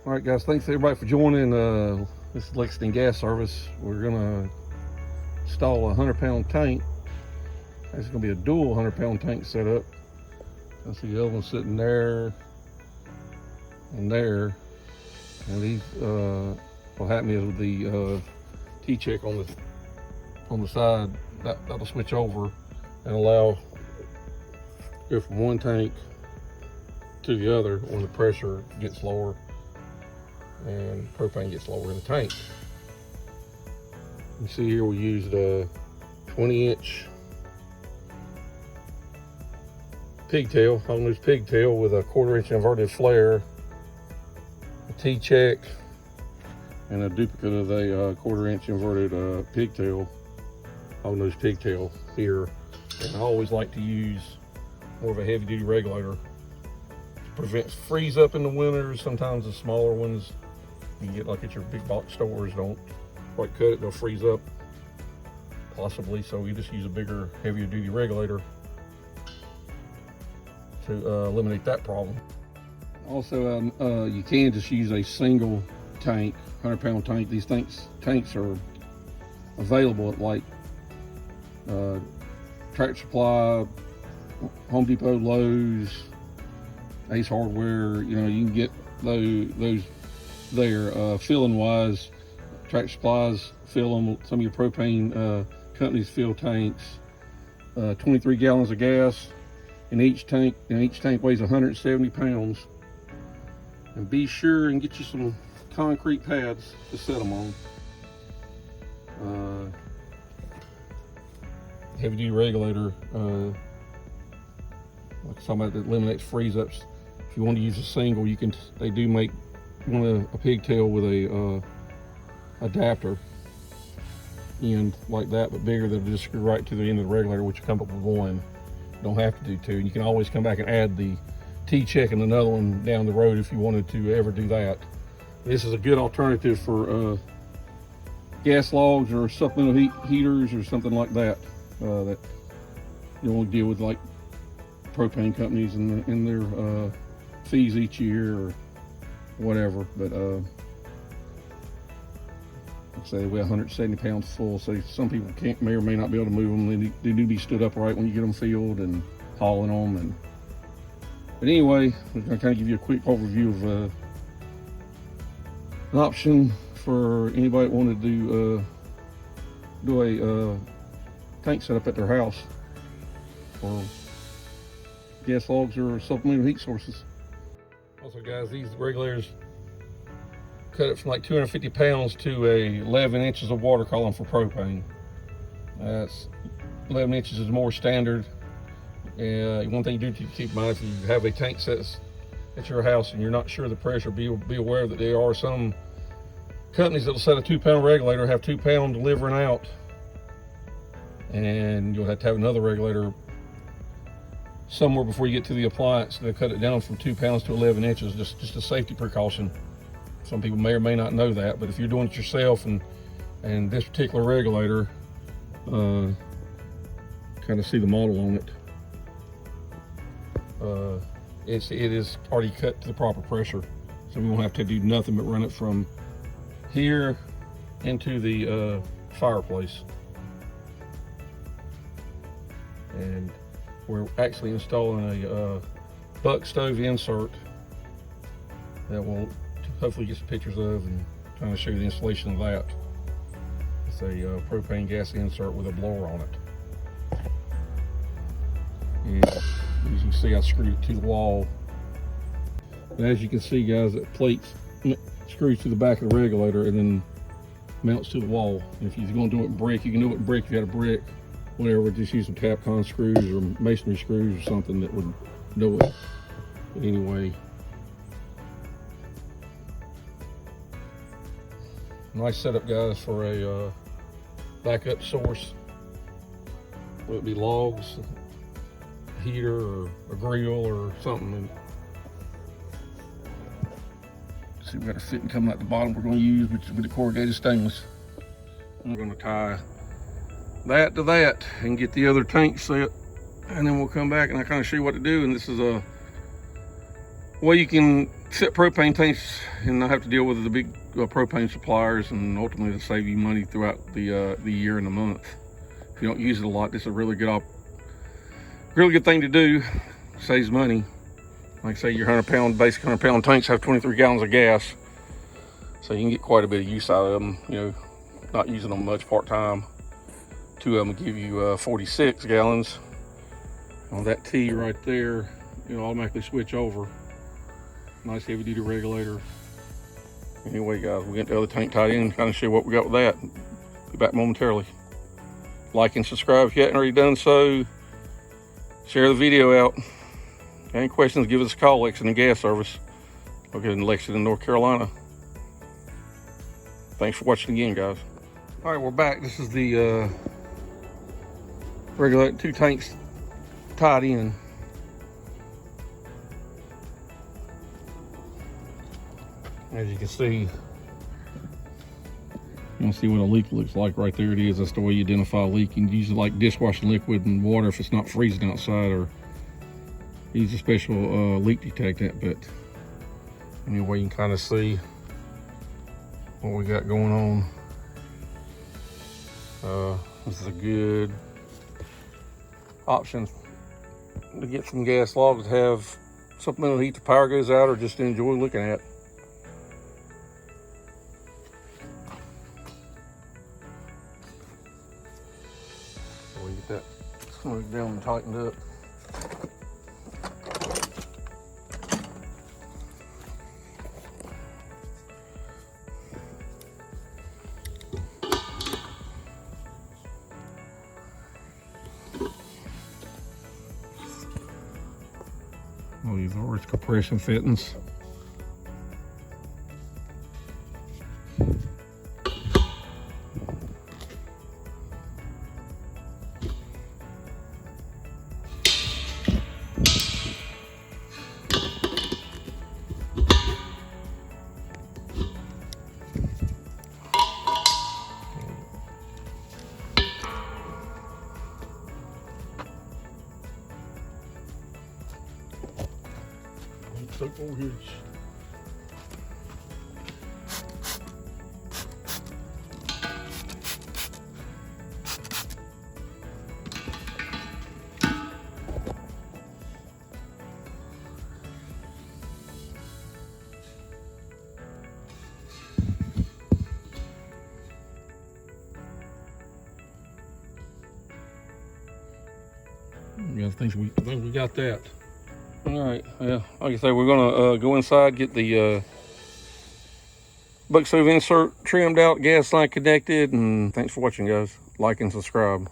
All right, guys, thanks everybody for joining. This is Lexington Gas Service. We're gonna install a 100-pound tank. It's gonna be a dual 100-pound tank setup. I see the other one sitting there and there. And these, what happened is with the T-check on the side, that'll switch over and allow go from one tank to the other when the pressure gets lower and propane gets lower in the tank. You see here we used a 20-inch pigtail, homeowners pigtail with a 1/4-inch inverted flare, a T-check, and a duplicate of a 1/4-inch inverted pigtail, homeowners pigtail here. And I always like to use more of a heavy-duty regulator to prevent freeze up in the winter. Sometimes the smaller ones you can get like at your big box stores don't quite cut it, they'll freeze up possibly, so you just use a bigger, heavier duty regulator to eliminate that problem. Also, you can just use a single tank, 100-pound tank. These tanks are available at like Tractor Supply, Home Depot, Lowe's, Ace Hardware. You know, you can get those there. Filling wise, Tractor Supplies fill them. Some of your propane companies fill tanks. 23 gallons of gas in each tank, and each tank weighs 170 pounds. And be sure and get you some concrete pads to set them on. Heavy duty regulator, like something that eliminates freeze ups. If you want to use a single, you can. They do make a pigtail with a adapter end like that, but bigger. They'll just screw right to the end of the regulator, which will come up with one. You don't have to do two. You can always come back and add the T-check and another one down the road if you wanted to ever do that. This is a good alternative for gas logs or supplemental heaters or something like that. That you don't want to deal with like propane companies and their fees each year or whatever. But like I say, they weigh 170 pounds full, so some people may or may not be able to move them. They do be stood upright when you get them filled and hauling them. But anyway, I'm going to kind of give you a quick overview of an option for anybody that wanted to do a tank setup at their house for gas logs or supplemental heat sources. Also, guys, these regulators cut it from like 250 pounds to 11 inches of water column for propane. That's 11 inches is more standard. One thing you do keep in mind, if you have a tank set at your house and you're not sure the pressure, be aware that there are some companies that'll set a 2-pound regulator, have 2-pound delivering out, and you'll have to have another regulator somewhere before you get to the appliance. They'll cut it down from 2 pounds to 11 inches, just a safety precaution. Some people may or may not know that, but if you're doing it yourself and this particular regulator, kind of see the model on it. It is already cut to the proper pressure, so we won't have to do nothing but run it from here into the fireplace. And we're actually installing a buck stove insert that we'll hopefully get some pictures of and trying to show you the installation of that. It's a propane gas insert with a blower on it. And as you can see, I screwed it to the wall. And as you can see, guys, it plates screws to the back of the regulator and then mounts to the wall. And if you're going to do it with brick, you can do it with brick. If you got a brick, whatever, just use some Tapcon screws or masonry screws or something that would do it. But anyway, nice setup, guys, for a backup source, whether it be logs, a heater, or a grill, or something. And see, we got a fitting coming out the bottom we're going to use, which is with the corrugated stainless. I'm going to tie that to that and get the other tank set, and then we'll come back and I kind of show you what to do. And this is a way you can set propane tanks and not have to deal with the big propane suppliers, and ultimately to save you money throughout the year and the month. If you don't use it a lot, this is a really good thing to do. Saves money. Like I say, your 100-pound, basic 100-pound tanks have 23 gallons of gas, so you can get quite a bit of use out of them. You know, not using them much part-time. 2 of them will give you 46 gallons. On that T right there, it'll automatically switch over. Nice heavy-duty regulator. Anyway, guys, we'll get the other tank tied in and kind of show what we got with that. Be back momentarily. Like and subscribe if you haven't already done so. Share the video out. Any questions, give us a call. Lexington Gas Service. Located in Lexington, North Carolina. Thanks for watching again, guys. All right, we're back. This is the regulator, 2 tanks tied in. As you can see, you can see what a leak looks like right there. It is. That's the way you identify a leak. You can use it like dishwashing liquid and water if it's not freezing outside, or use a special leak detectant. But anyway, you can kind of see what we got going on. This is a good option to get some gas logs, have supplemental heat, the power goes out, or just to enjoy looking at. So we get that smooth down and tightened up. Oh, these are its compression fittings. Over here. Yeah, I think we got that. All right, yeah, like I say, we're gonna go inside, get the buck stove insert trimmed out, gas line connected, and thanks for watching, guys. Like and subscribe.